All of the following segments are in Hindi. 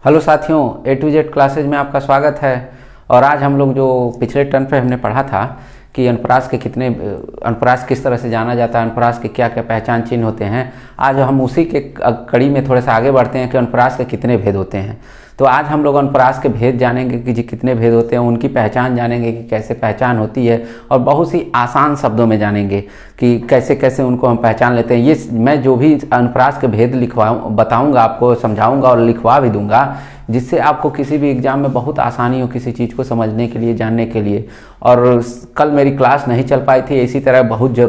हेलो साथियों, ए टू जेड क्लासेज में आपका स्वागत है। और आज हम लोग जो पिछले टर्न पे हमने पढ़ा था कि अनुप्रास किस तरह से जाना जाता है, अनुप्रास के क्या क्या पहचान चिन्ह होते हैं, आज हम उसी के कड़ी में थोड़ा सा आगे बढ़ते हैं कि अनुप्रास के कितने भेद होते हैं। तो आज हम लोग अनुप्रास के भेद जानेंगे कि जी कितने भेद होते हैं, उनकी पहचान जानेंगे कि कैसे पहचान होती है, और बहुत सी आसान शब्दों में जानेंगे कि कैसे कैसे उनको हम पहचान लेते हैं। ये मैं जो भी अनुप्रास के भेद बताऊंगा, आपको समझाऊंगा और लिखवा भी दूंगा, जिससे आपको किसी भी एग्जाम में बहुत आसानी हो किसी चीज़ को समझने के लिए, जानने के लिए। और कल मेरी क्लास नहीं चल पाई थी, इसी तरह बहुत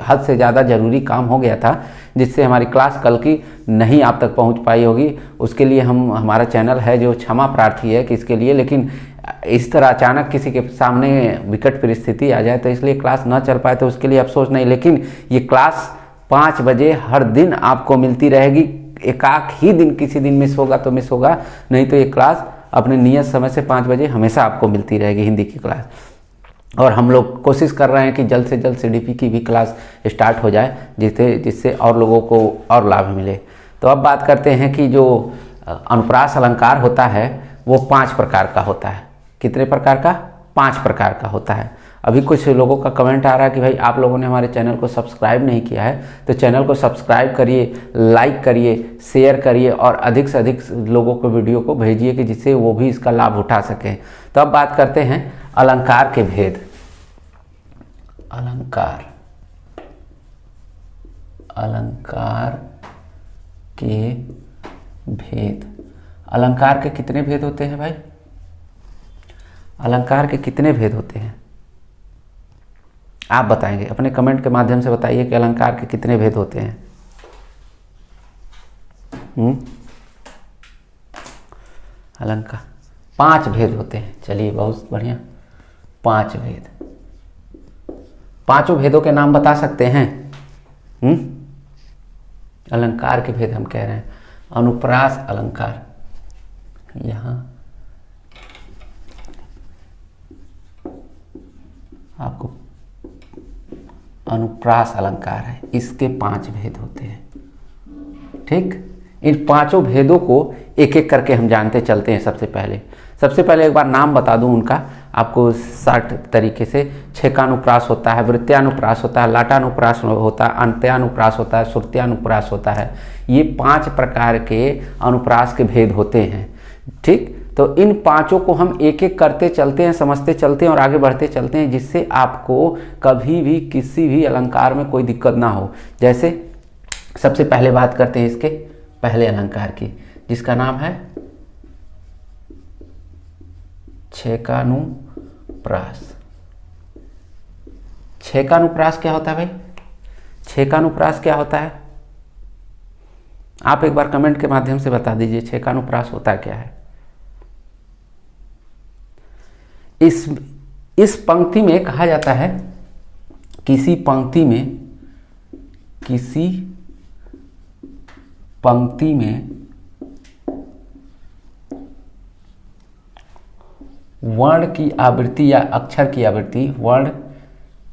हद से ज़्यादा ज़रूरी काम हो गया था, जिससे हमारी क्लास कल की नहीं आप तक पहुंच पाई होगी। उसके लिए हमारा चैनल है जो क्षमा प्रार्थी है कि इसके लिए, लेकिन इस तरह अचानक किसी के सामने विकट परिस्थिति आ जाए तो इसलिए क्लास ना चल पाए, तो उसके लिए अफसोस नहीं। लेकिन ये क्लास 5 बजे हर दिन आपको मिलती रहेगी। एकाक ही दिन किसी दिन मिस होगा तो मिस होगा, नहीं तो ये क्लास अपने नियत समय से 5 बजे हमेशा आपको मिलती रहेगी, हिंदी की क्लास। और हम लोग कोशिश कर रहे हैं कि जल्द से जल्द सीडीपी की भी क्लास स्टार्ट हो जाए, जिससे और लोगों को और लाभ मिले। तो अब बात करते हैं कि जो अनुप्रास अलंकार होता है वो 5 प्रकार का होता है। कितने प्रकार का? 5 प्रकार का होता है। अभी कुछ लोगों का कमेंट आ रहा है कि भाई आप लोगों ने हमारे चैनल को सब्सक्राइब नहीं किया है, तो चैनल को सब्सक्राइब करिए, लाइक करिए, शेयर करिए और अधिक से अधिक लोगों को वीडियो को भेजिए कि जिससे वो भी इसका लाभ उठा सकें। तो अब बात करते हैं अलंकार के भेद। अलंकार के भेद। अलंकार के कितने भेद होते हैं भाई? अलंकार के कितने भेद होते हैं आप बताएंगे, अपने कमेंट के माध्यम से बताइए कि अलंकार के कितने भेद होते हैं। अलंकार 5 भेद होते हैं। चलिए बहुत बढ़िया, 5 भेद। 5 भेदों के नाम बता सकते हैं? अलंकार के भेद हम कह रहे हैं। अनुप्रास अलंकार, यहां आपको अनुप्रास अलंकार है, इसके 5 भेद होते हैं। ठीक, इन 5 भेदों को एक एक करके हम जानते चलते हैं। सबसे पहले एक बार नाम बता दूं उनका आपको शॉर्ट तरीके से। छेकानुप्रास होता है, वृत्त्यानुप्रास होता है, लाटानुप्रास होता है, अंत्यानुप्रास होता है, श्रुत्यानुप्रास होता है। ये 5 प्रकार के अनुप्रास के भेद होते हैं। ठीक, तो इन 5 को हम एक एक करते चलते हैं, समझते चलते हैं और आगे बढ़ते चलते हैं, जिससे आपको कभी भी किसी भी अलंकार में कोई दिक्कत ना हो। जैसे सबसे पहले बात करते हैं इसके पहले अलंकार की, जिसका नाम है छेकानुप्रास। छेकानुप्रास क्या होता है भाई? छेकानुप्रास क्या होता है? आप एक बार कमेंट के माध्यम से बता दीजिए, छेकानुप्रास होता क्या है? इस पंक्ति में कहा जाता है, किसी पंक्ति में वर्ण की आवृत्ति या अक्षर की आवृत्ति, वर्ण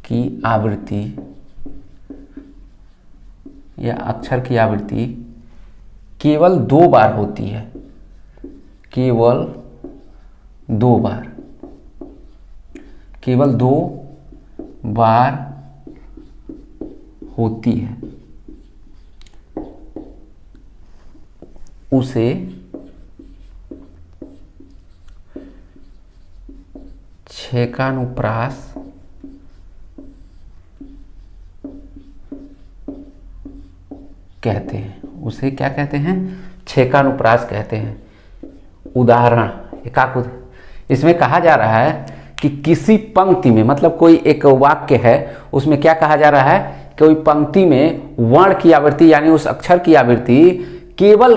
की आवृत्ति या अक्षर की आवृत्ति केवल 2 बार होती है। केवल 2 बार होती है, उसे छेकानुप्रास कहते हैं। उसे क्या कहते हैं? छेकानुप्रास कहते हैं। उदाहरण इसमें कहा जा रहा है कि किसी पंक्ति में, मतलब कोई एक वाक्य है, उसमें क्या कहा जा रहा है, कोई पंक्ति में वर्ण की आवृत्ति यानी उस अक्षर की आवृत्ति केवल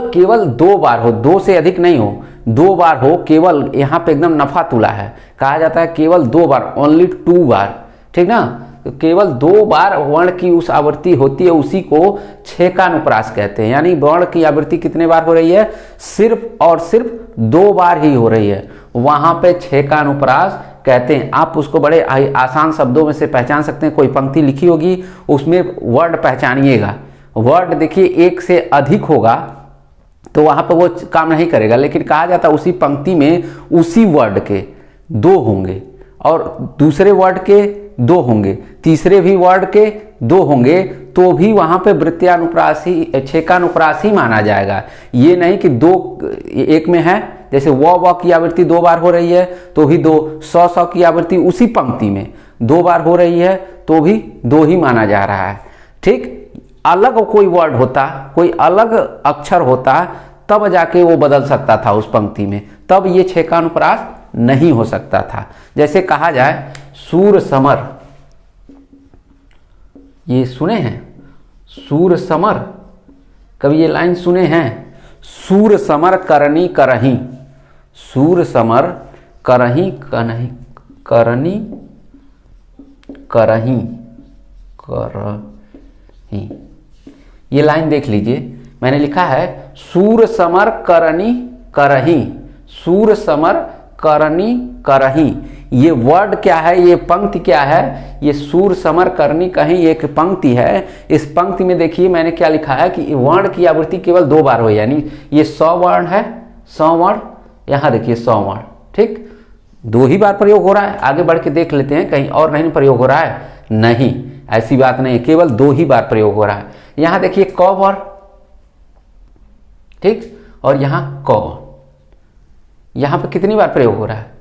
2 बार हो, 2 से अधिक नहीं हो, 2 बार हो। केवल यहाँ पे एकदम नफा तुला है, कहा जाता है केवल 2 बार, ओनली 2 बार। ठीक ना, तो केवल 2 बार वर्ण की उस आवृत्ति होती है, उसी को छेकानुप्रास कहते हैं। यानी वर्ण की आवृत्ति कितने बार हो रही है? सिर्फ और सिर्फ 2 बार ही हो रही है, वहां पे छेकानुप्रास कहते हैं। आप उसको बड़े आसान शब्दों में से पहचान सकते हैं। कोई पंक्ति लिखी होगी, उसमें वर्ड पहचानिएगा। वर्ड देखिए एक से अधिक होगा तो वहाँ पर वो काम नहीं करेगा। लेकिन कहा जाता उसी पंक्ति में उसी वर्ड के दो होंगे और दूसरे वर्ड के दो होंगे, तीसरे भी वर्ड के दो होंगे, तो भी वहाँ पे वृत्त्यानुप्रास छेकानुप्रास ही माना जाएगा। ये नहीं कि दो एक में है, जैसे व की आवृत्ति 2 बार हो रही है तो भी 2, स की आवृत्ति उसी पंक्ति में 2 बार हो रही है तो भी 2 ही माना जा रहा है। ठीक, अलग कोई वर्ड होता, कोई अलग अक्षर होता, तब जाके वो बदल सकता था उस पंक्ति में, तब ये छेकानुप्रास नहीं हो सकता था। जैसे कहा जाए सूर समर, ये सुने हैं सूर समर, कभी ये लाइन सुने हैं? सूर समर करनी करही, सूर समर करही कनही करनी करही करही, ये लाइन देख लीजिए, मैंने लिखा है सूर समर करनी करही, सूर समर करनी करही। ये वर्ड क्या है, ये पंक्ति क्या है? ये सूर समर करनी कहीं एक पंक्ति है। इस पंक्ति में देखिए मैंने क्या लिखा है कि वर्ण की आवृत्ति केवल 2 बार हो, यानी ये 100 वर्ण है, 100 वर्ण, यहाँ देखिए 100 वर्ण, ठीक, 2 ही बार प्रयोग हो रहा है। आगे बढ़ के देख लेते हैं कहीं और नहीं प्रयोग हो रहा है, नहीं, ऐसी बात नहीं, केवल 2 ही बार प्रयोग हो रहा है। यहाँ देखिए क वर्ण, ठीक, और यहाँ क, यहाँ पे कितनी बार प्रयोग हो रहा है?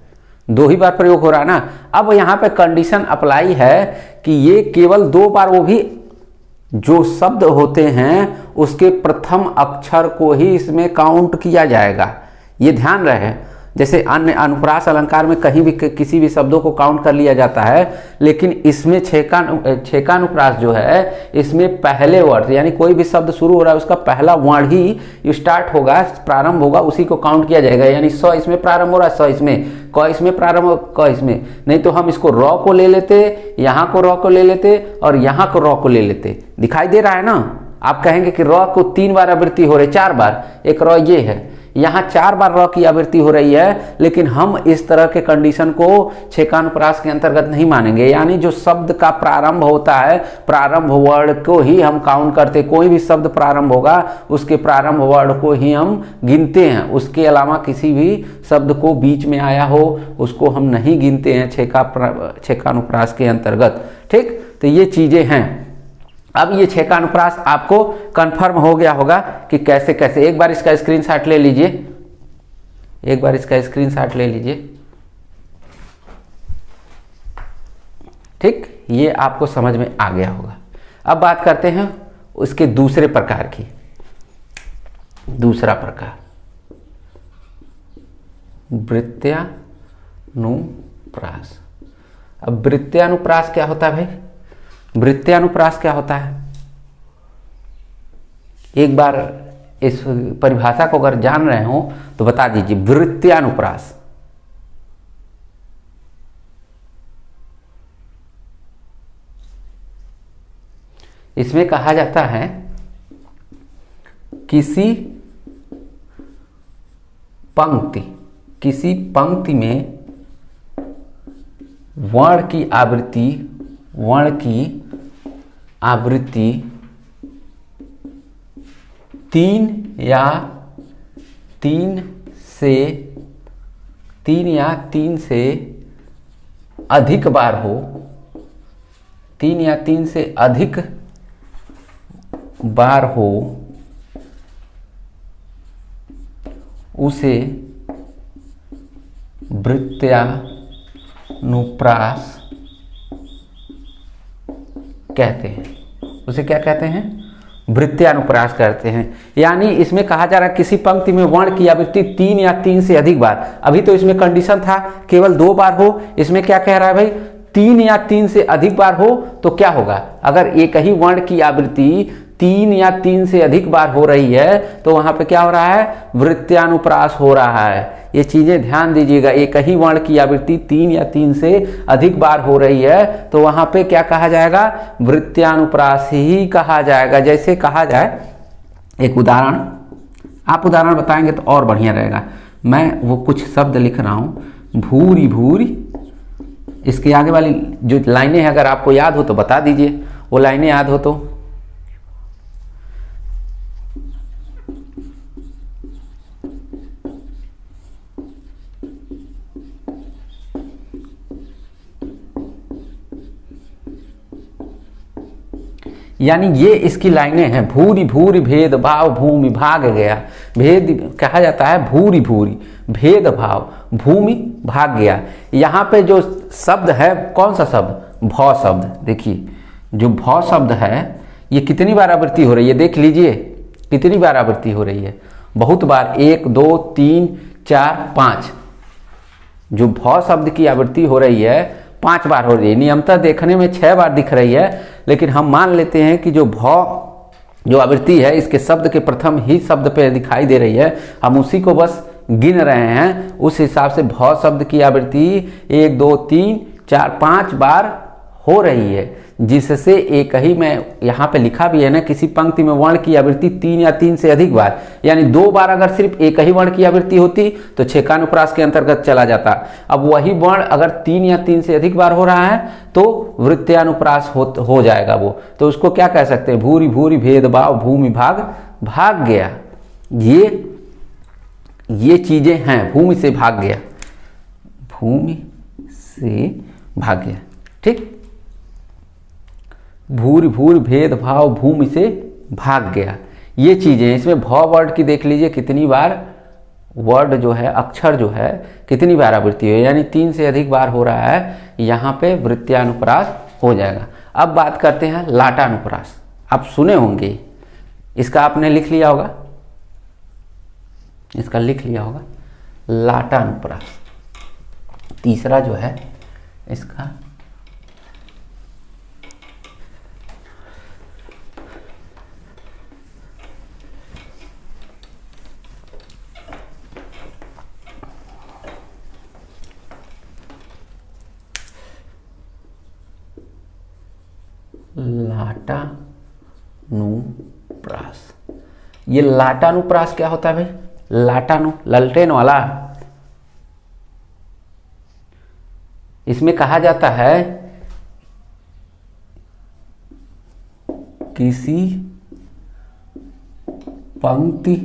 2 ही बार प्रयोग हो रहा है ना। अब यहाँ पे कंडीशन अप्लाई है कि ये केवल 2 बार, वो भी जो शब्द होते हैं उसके प्रथम अक्षर को ही इसमें काउंट किया जाएगा, ये ध्यान रहे। जैसे अन्य अनुप्रास अलंकार में कहीं भी किसी भी शब्दों को काउंट कर लिया जाता है, लेकिन इसमें छेकानुप्रास जो है, इसमें पहले वर्ड यानी कोई भी शब्द शुरू हो रहा है उसका पहला वर्ण ही स्टार्ट होगा, प्रारंभ होगा, उसी को काउंट किया जाएगा। यानी 100 इसमें प्रारंभ हो रहा है, 100 इसमें, क इसमें प्रारंभ, क इसमें, नहीं तो हम इसको र को ले लेते, यहाँ को र को ले लेते और यहाँ को र को ले लेते। दिखाई दे रहा है ना? आप कहेंगे कि र को 3 बार आवृत्ति हो रही, 4 बार, एक र ये है, यहाँ 4 बार र की आवृत्ति हो रही है, लेकिन हम इस तरह के कंडीशन को छेकानुप्रास के अंतर्गत नहीं मानेंगे। यानी जो शब्द का प्रारंभ होता है, प्रारंभ वर्ड को ही हम काउंट करते, कोई भी शब्द प्रारंभ होगा उसके प्रारंभ वर्ड को ही हम गिनते हैं, उसके अलावा किसी भी शब्द को बीच में आया हो उसको हम नहीं गिनते हैं छेकानुप्रास के अंतर्गत। ठीक, तो ये चीजें हैं। अब ये छेकानुप्रास आपको कंफर्म हो गया होगा कि कैसे कैसे। एक बार इसका स्क्रीनशॉट ले लीजिए, एक बार इसका स्क्रीनशॉट ले लीजिए, ठीक, ये आपको समझ में आ गया होगा। अब बात करते हैं उसके दूसरे प्रकार की। दूसरा प्रकार वृत्त्यानुप्रास। अब वृत्त्यानुप्रास क्या होता है भाई? वृत्त्यानुप्रास क्या होता है? एक बार इस परिभाषा को अगर जान रहे हो तो बता दीजिए। वृत्त्यानुप्रास, इसमें कहा जाता है किसी पंक्ति में वर्ण की आवृत्ति 3 या 3 से अधिक बार हो, 3 या 3 से अधिक बार हो, उसे वृत्त्यानुप्रास कहते हैं। उसे क्या कहते हैं? वृत्त्यानुप्रास कहते हैं। यानी इसमें कहा जा रहा है किसी पंक्ति में वर्ण की आवृत्ति 3 या 3 से अधिक बार। अभी तो इसमें कंडीशन था केवल 2 बार हो, इसमें क्या कह रहा है भाई? 3 या 3 से अधिक बार हो तो क्या होगा? अगर एक ही वर्ण की आवृत्ति 3 या 3 से अधिक बार हो रही है तो वहां पे क्या हो रहा है? वृत्त्यानुप्रास हो रहा है। ये चीजें ध्यान दीजिएगा। एक ही वर्ण की आवृत्ति 3 या 3 से अधिक बार हो रही है तो वहां पे क्या कहा जाएगा? वृत्त्यानुप्रास ही कहा जाएगा। जैसे कहा जाए, एक उदाहरण, आप उदाहरण बताएंगे तो और बढ़िया रहेगा। मैं वो कुछ शब्द लिख रहा हूं, भूरी भूरी, इसके आगे वाली जो लाइनें हैं अगर आपको याद हो तो बता दीजिए, वो लाइनें याद हो तो। यानी ये इसकी लाइनें हैं। भूरि भूरि भेद भाव भूमि भाग गया, भेद कहा जाता है भूरि भूरि, भेद भाव भूमि भाग गया। यहाँ पे जो शब्द है कौन सा शब्द, भौ शब्द। देखिए जो भौ शब्द है ये कितनी बार आवृत्ति हो रही है, देख लीजिए कितनी बार आवृत्ति हो रही है, बहुत बार, 1 2 3 4 5। जो भौ शब्द की आवृत्ति हो रही है 5 बार हो रही है। नियमतः देखने में 6 बार दिख रही है, लेकिन हम मान लेते हैं कि जो भौ जो आवृत्ति है इसके शब्द के प्रथम ही शब्द पे दिखाई दे रही है, हम उसी को बस गिन रहे हैं। उस हिसाब से भौ शब्द की आवृत्ति 1 2 3 4 5 बार हो रही है, जिससे एक ही में यहाँ पे लिखा भी है ना, किसी पंक्ति में वर्ण की आवृत्ति 3 या 3 से अधिक बार, यानी 2 बार अगर सिर्फ एक ही वर्ण की आवृत्ति होती तो छेकानुप्रास के अंतर्गत चला जाता। अब वही वर्ण अगर 3 या 3 से अधिक बार हो रहा है तो वृत्त्यानुप्रास हो जाएगा वो। तो उसको क्या कह सकते हैं, भूरि भूरि भेदभाव भूमि भाग भाग गया। ये चीजें हैं, भूमि से भाग गया, भूमि से भाग गया। ठीक, भूरि भूरि भेदभाव भूमि से भाग गया, ये चीजें। इसमें भौ वर्ड की देख लीजिए कितनी बार वर्ड जो है, अक्षर जो है कितनी बार आवृत्ति है, यानी 3 से अधिक बार हो रहा है, यहाँ पे वृत्त्यानुप्रास हो जाएगा। अब बात करते हैं लाटानुप्रास। आप सुने होंगे, इसका आपने लिख लिया होगा, इसका लिख लिया होगा लाटानुप्रास। तीसरा जो है इसका लाटानुप्रास। ये लाटानुप्रास क्या होता है भाई, लाटानु ललटेन वाला। इसमें कहा जाता है किसी पंक्ति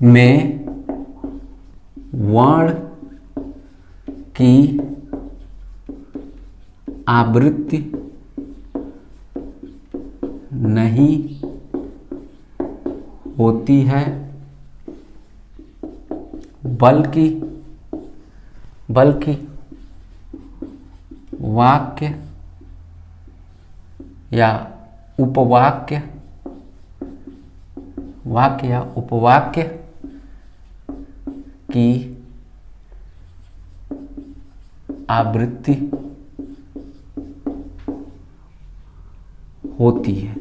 में वर्ण की आवृत्ति नहीं होती है, बल्कि वाक्य या उपवाक्य, वाक्य या उपवाक्य की आवृत्ति होती है,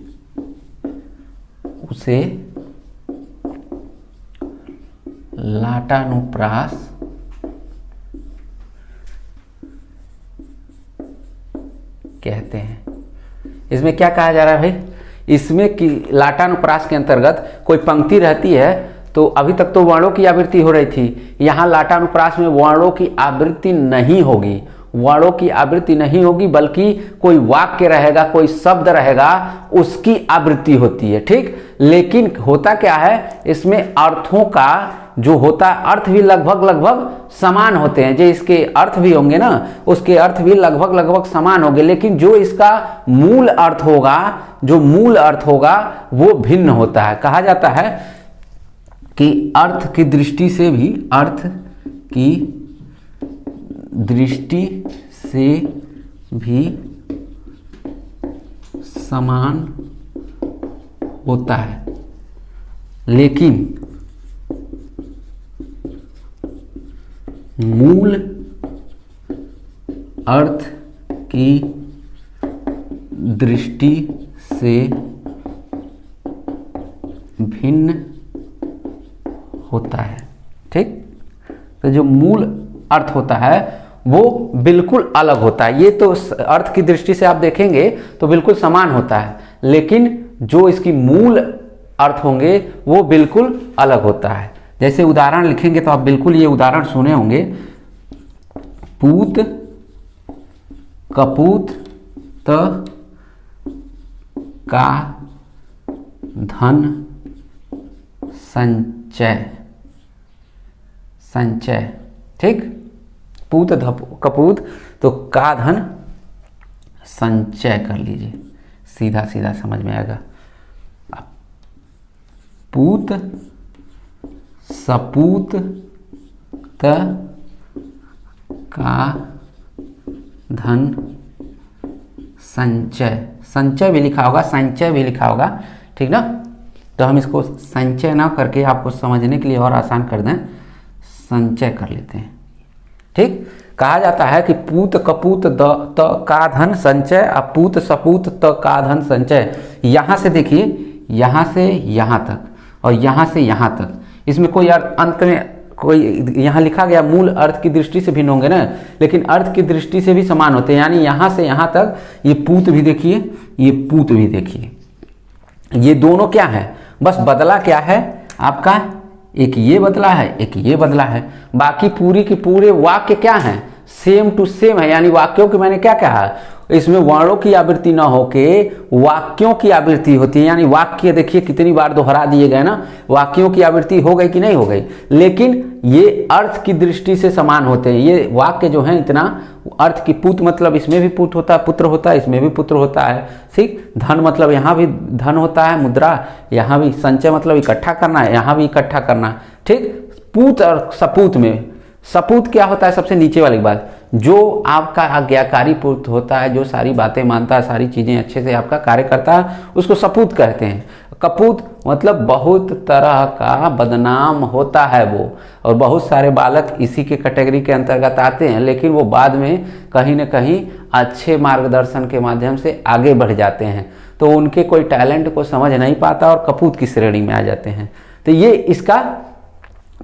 उसे लाटानुप्रास कहते हैं। इसमें क्या कहा जा रहा है भाई, इसमें कि लाटानुप्रास के अंतर्गत कोई पंक्ति रहती है, तो अभी तक तो वर्णों की आवृत्ति हो रही थी, यहाँ लाटानुप्रास में वर्णों की आवृत्ति नहीं होगी, वर्णों की आवृत्ति नहीं होगी, बल्कि कोई वाक्य रहेगा, कोई शब्द रहेगा, उसकी आवृत्ति होती है। ठीक, लेकिन होता क्या है, इसमें अर्थों का जो होता है, अर्थ भी लगभग समान होते हैं। जो इसके अर्थ भी होंगे ना, उसके अर्थ भी लगभग समान होंगे, लेकिन जो इसका मूल अर्थ होगा, जो मूल अर्थ होगा वो भिन्न होता है। कहा जाता है कि अर्थ की दृष्टि से भी, अर्थ की दृष्टि से भी समान होता है, लेकिन मूल अर्थ की दृष्टि से भिन्न होता है। ठीक, तो जो मूल अर्थ होता है वो बिल्कुल अलग होता है। ये तो अर्थ की दृष्टि से आप देखेंगे तो बिल्कुल समान होता है, लेकिन जो इसकी मूल अर्थ होंगे वो बिल्कुल अलग होता है। जैसे उदाहरण लिखेंगे तो आप बिल्कुल ये उदाहरण सुने होंगे, पूत कपूत त का धन संचय, संचय। ठीक, पूत कपूत तो का धन संचय कर लीजिए, सीधा सीधा समझ में आएगा। पूत सपूत त का धन संचय, संचय भी लिखा होगा, संचय भी लिखा होगा, ठीक ना। तो हम इसको संचय ना करके आपको समझने के लिए और आसान कर दें, संचय कर लेते हैं, ठीक। कहा जाता है कि पूत कपूत द त का धन संचय, अपूत सपूत त का धन संचय। यहाँ से देखिए, यहाँ से यहाँ तक और यहाँ से यहाँ तक, इसमें कोई अंत में कोई यहाँ लिखा गया मूल अर्थ की दृष्टि से भिन्न होंगे ना, लेकिन अर्थ की दृष्टि से भी समान होते हैं। यानी यहाँ से यहाँ तक, ये पूत भी देखिए, ये पूत भी देखिए, ये दोनों क्या है, बस बदला क्या है आपका, एक ये बदला है, एक ये बदला है, बाकी पूरी के पूरे वाक्य क्या है, सेम टू सेम है। यानी वाक्यों की मैंने क्या कहा, इसमें वर्णों की आवृत्ति ना होके वाक्यों की आवृत्ति होती है। यानी वाक्य देखिए कितनी बार दोहरा दिए गए ना, वाक्यों की आवृत्ति हो गई कि नहीं हो गई, लेकिन ये अर्थ की दृष्टि से समान होते हैं। ये वाक्य जो है इतना अर्थ की, पूत मतलब इसमें भी पूत होता है, पुत्र होता है, इसमें भी पुत्र होता है, ठीक। धन मतलब यहाँ भी धन होता है, मुद्रा यहाँ भी, संचय मतलब इकट्ठा करना है, यहाँ भी इकट्ठा करना, ठीक। पूत और सपूत में, सपूत क्या होता है, सबसे नीचे वाली बात, जो आपका आज्ञाकारी पुत्र होता है, जो सारी बातें मानता है, सारी चीजें अच्छे से आपका कार्य करता है, उसको सपूत कहते हैं। कपूत मतलब बहुत तरह का बदनाम होता है वो, और बहुत सारे बालक इसी के कैटेगरी के अंतर्गत आते हैं, लेकिन वो बाद में कहीं न कहीं अच्छे मार्गदर्शन के माध्यम से आगे बढ़ जाते हैं, तो उनके कोई टैलेंट को समझ नहीं पाता और कपूत की श्रेणी में आ जाते हैं। तो ये इसका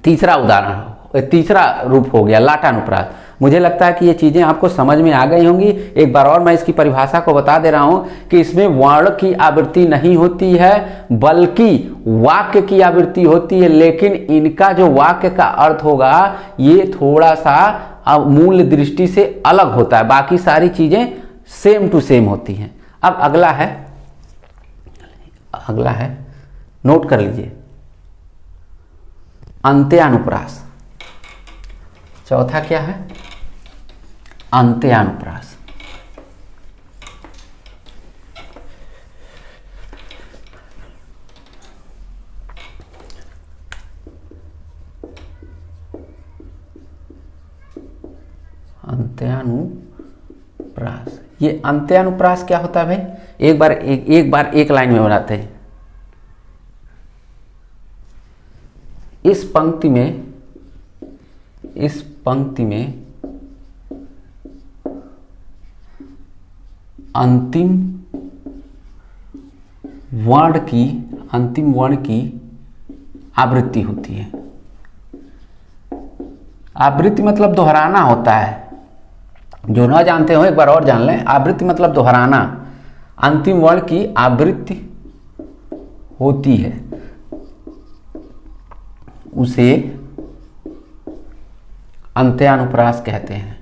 तीसरा उदाहरण, तीसरा रूप हो गया लाटानुप्रास। मुझे लगता है कि ये चीज़ें आपको समझ में आ गई होंगी। एक बार और मैं इसकी परिभाषा को बता दे रहा हूं कि इसमें वर्ण की आवृत्ति नहीं होती है, बल्कि वाक्य की आवृत्ति होती है, लेकिन इनका जो वाक्य का अर्थ होगा ये थोड़ा सा मूल दृष्टि से अलग होता है, बाकी सारी चीज़ें सेम टू सेम होती हैं। अब अगला है, नोट कर लीजिए, अंत्यानुप्रास। चौथा क्या है, अंत्यानुप्रास। अंत्यानुप्रास, ये अंत्यानुप्रास क्या होता है भाई, एक बार एक लाइन में बनाते हैं। इस पंक्ति में अंतिम वर्ण की आवृत्ति होती है। आवृत्ति मतलब दोहराना होता है, जो ना जानते हो एक बार और जान लें। आवृत्ति मतलब दोहराना, अंतिम वर्ण की आवृत्ति होती है, उसे अंत्यानुप्रास कहते हैं।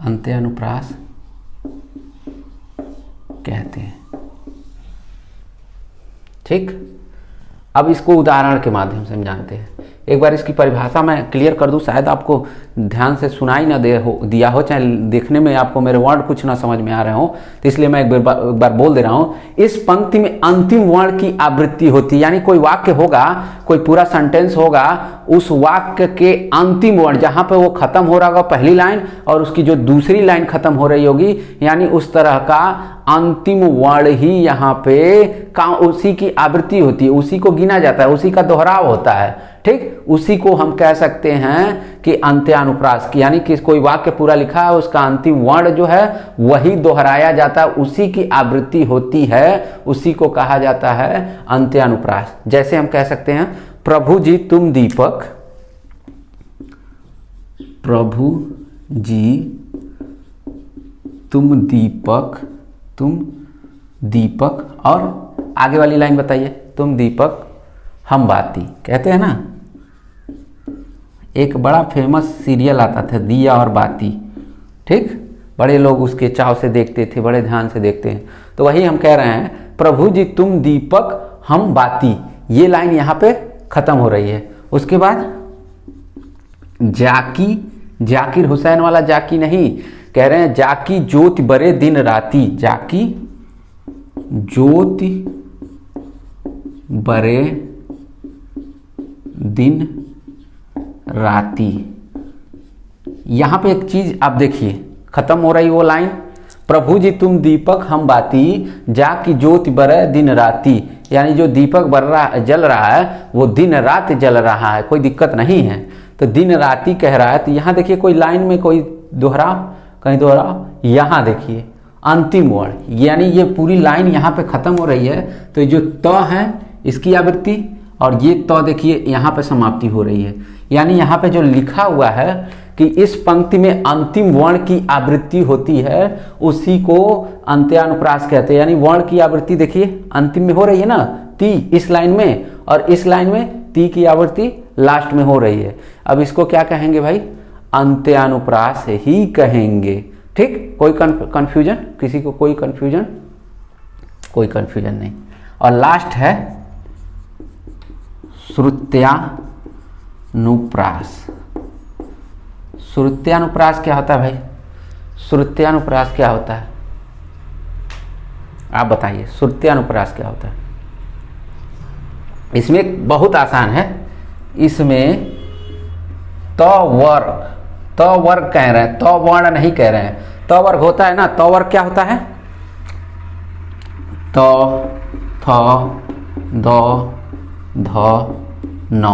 अंत्यानुप्रास कहते हैं, ठीक। अब इसको उदाहरण के माध्यम से हम जानते हैं। एक बार इसकी परिभाषा मैं क्लियर कर दूं, शायद आपको ध्यान से सुनाई ना दिया हो, चाहे देखने में आपको मेरे वर्ड कुछ ना समझ में आ रहे हो, तो इसलिए मैं एक बार बोल दे रहा हूं। इस पंक्ति में अंतिम वर्ण की आवृत्ति होती है, यानी कोई वाक्य होगा, कोई पूरा सेंटेंस होगा, उस वाक्य के अंतिम वर्ण जहां पे वो खत्म हो रहा होगा पहली लाइन, और उसकी जो दूसरी लाइन खत्म हो रही होगी, यानी उस तरह का अंतिम वर्ण ही यहाँ पे उसी की आवृत्ति होती है, उसी को गिना जाता है, उसी का दोहराव होता है, ठीक। उसी को हम कह सकते हैं कि अंत्यानुप्रास की, यानी कि कोई वाक्य पूरा लिखा है, उसका अंतिम वर्ण जो है वही दोहराया जाता है, उसी की आवृत्ति होती है, उसी को कहा जाता है अंत्यानुप्रास। जैसे हम कह सकते हैं, प्रभु जी तुम दीपक, प्रभु जी तुम दीपक, और आगे वाली लाइन बताइए, तुम दीपक हम बाती, कहते हैं ना। एक बड़ा फेमस सीरियल आता था, दिया और बाती, ठीक। बड़े लोग उसके चाव से देखते थे, बड़े ध्यान से देखते हैं। तो वही हम कह रहे हैं, प्रभु जी तुम दीपक हम बाती, ये लाइन यहाँ पे खत्म हो रही है। उसके बाद जाकी, जाकिर हुसैन वाला जाकी नहीं, कह रहे हैं जाकी ज्योति बरे दिन राती, जाकी ज्योति बरे दिन राती। यहां पे एक चीज आप देखिए, खत्म हो रही वो लाइन, प्रभु जी तुम दीपक हम बाती, जाकी ज्योति बरे दिन राती, यानी जो दीपक जल रहा है वो दिन रात जल रहा है, कोई दिक्कत नहीं है। तो दिन राती कह रहा है, तो यहाँ देखिए कोई लाइन में कोई दोहराव, कहीं दोहराव, यहाँ देखिए अंतिम वर्ण, यानी ये पूरी लाइन यहाँ पे खत्म हो रही है। तो ये जो त है इसकी आवृत्ति और ये त देखिए यहाँ पे समाप्ति हो रही है, यानी यहाँ पे जो लिखा हुआ है कि इस पंक्ति में अंतिम वर्ण की आवृत्ति होती है, उसी को अंत्यानुप्रास कहते हैं। यानी वर्ण की आवृत्ति देखिए अंतिम में हो रही है ना, ती इस लाइन में, और इस लाइन में ती की आवृत्ति लास्ट में हो रही है। अब इसको क्या कहेंगे भाई, अंत्यानुप्रास ही कहेंगे। ठीक, कोई कंफ्यूजन किसी को, कोई कंफ्यूजन, कोई कंफ्यूजन नहीं। और लास्ट है श्रुत्यानुप्रास। श्रुत्यानुप्रास क्या होता है भाई, श्रुत्यानुप्रास क्या होता है, आप बताइए श्रुत्यानुप्रास क्या होता है। इसमें बहुत आसान है, इसमें त वर्ग कह रहे हैं, त वर्ण नहीं कह रहे हैं। त वर्ग होता है ना, त वर्ग क्या होता है, त थ द ध न,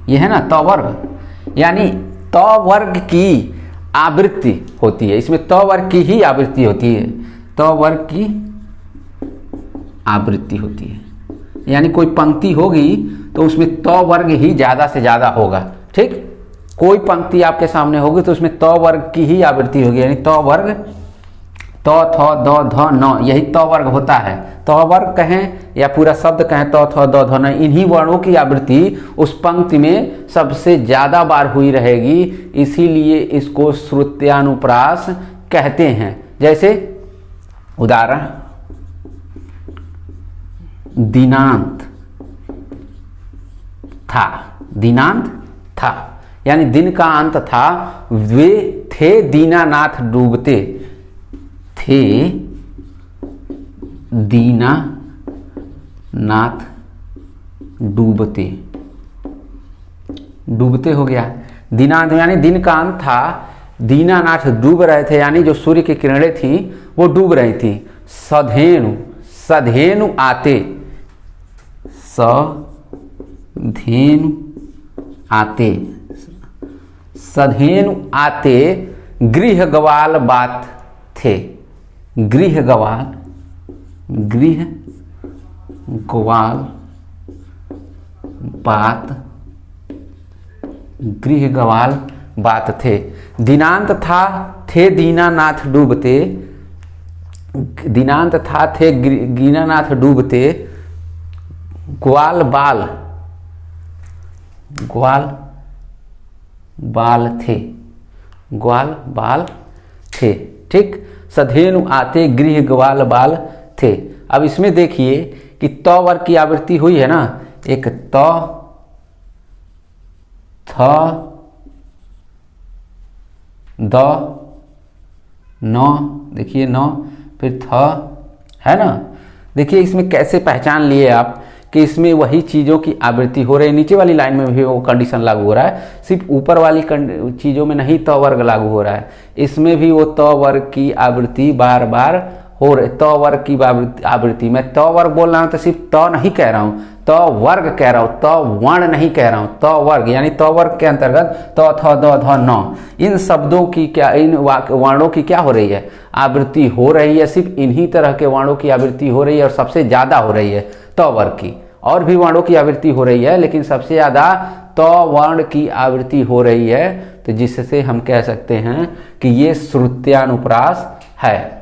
ये है ना त वर्ग, यानी त वर्ग की आवृत्ति होती है, इसमें त वर्ग की ही आवृत्ति होती है, त वर्ग की आवृत्ति होती है। यानी कोई पंक्ति होगी तो उसमें त वर्ग ही ज़्यादा से ज़्यादा होगा। ठीक, कोई पंक्ति आपके सामने होगी तो उसमें त वर्ग की ही आवृत्ति होगी, यानी त वर्ग, त थ द ध न, यही त वर्ग होता है। त वर्ग कहें या पूरा शब्द कहें, त थ द ध न, इन्हीं वर्णों की आवृत्ति उस पंक्ति में सबसे ज़्यादा बार हुई रहेगी, इसीलिए इसको श्रुत्यानुप्रास कहते हैं। जैसे उदाहरण, दिनांत था, दिनांत था, यानी दिन का अंत था, वे थे दीनानाथ डूबते, थे दीनानाथ डूबते, डूबते हो गया। दिनांत यानी दिन का अंत था, दीनानाथ डूब रहे थे, यानी जो सूर्य की किरणें थी वो डूब रही थी। सधेनु, सधेनु आते, सधेनु आते, सधेनु आते, गृह गवाल बात थे, गृह गवाल, गृह ग्वाल बात, गृह ग्वाल बात थे। दिनांत था, थे दीनानाथ डूबते, दिनांत था, थे दीनानाथ डूबते, ग्वाल बाल, ग्वाल बाल थे, ग्वाल बाल थे। ठीक, सधेनु आते, गृह ग्वाल बाल थे। अब इसमें देखिए कि त वर्ग की आवृत्ति हुई है ना, एक त, थ, द, न, देखिए न, फिर थ, है ना। देखिए इसमें कैसे पहचान लिए आप कि इसमें वही चीज़ों की आवृत्ति हो रही है। नीचे वाली लाइन में भी वो कंडीशन लागू हो रहा है, सिर्फ ऊपर वाली चीज़ों में नहीं त वर्ग लागू हो रहा है, इसमें भी वो त वर्ग की आवृत्ति बार बार हो रही। त वर्ग की आवृत्ति, मैं त वर्ग बोल रहा हूँ तो सिर्फ त नहीं कह रहा हूँ, त वर्ग कह रहा हूँ, त वर्ण नहीं कह रहा हूँ, त वर्ग, यानी त वर्ग के अंतर्गत त थ द ध न, इन शब्दों की क्या, इन वर्णों की क्या हो रही है, आवृत्ति हो रही है। सिर्फ इन्हीं तरह के वर्णों की आवृत्ति हो रही है और सबसे ज़्यादा हो रही है त वर्ग की। और भी वर्णों की आवृत्ति हो रही है लेकिन सबसे ज़्यादा त वर्ण की आवृत्ति हो रही है, तो जिससे हम कह सकते हैं कि ये श्रुत्यानुप्रास है।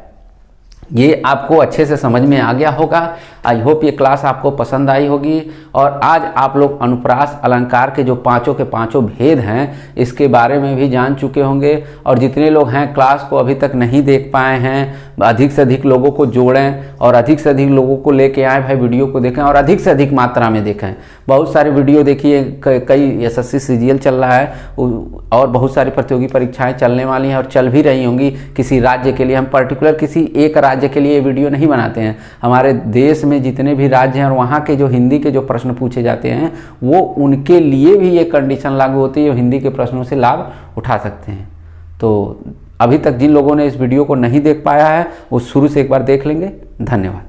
ये आपको अच्छे से समझ में आ गया होगा। आई होप ये क्लास आपको पसंद आई होगी। और आज आप लोग अनुप्रास अलंकार के जो पांचों के पांचों भेद हैं इसके बारे में भी जान चुके होंगे। और जितने लोग हैं क्लास को अभी तक नहीं देख पाए हैं, अधिक से अधिक लोगों को जोड़ें और अधिक से अधिक लोगों को लेके आए भाई, वीडियो को देखें और अधिक से अधिक मात्रा में देखें। बहुत सारी वीडियो देखिए, कई एसएससी सीजीएल चल रहा है और बहुत सारी प्रतियोगी परीक्षाएं चलने वाली हैं और चल भी रही होंगी किसी राज्य के लिए। हम पर्टिकुलर किसी एक राज्य के लिए वीडियो नहीं बनाते हैं। हमारे देश में जितने भी राज्य हैं और वहाँ के जो हिंदी के जो प्रश्न पूछे जाते हैं वो उनके लिए भी ये कंडीशन लागू होती है, हिंदी के प्रश्नों से लाभ उठा सकते हैं। तो अभी तक जिन लोगों ने इस वीडियो को नहीं देख पाया है वो शुरू से एक बार देख लेंगे। धन्यवाद।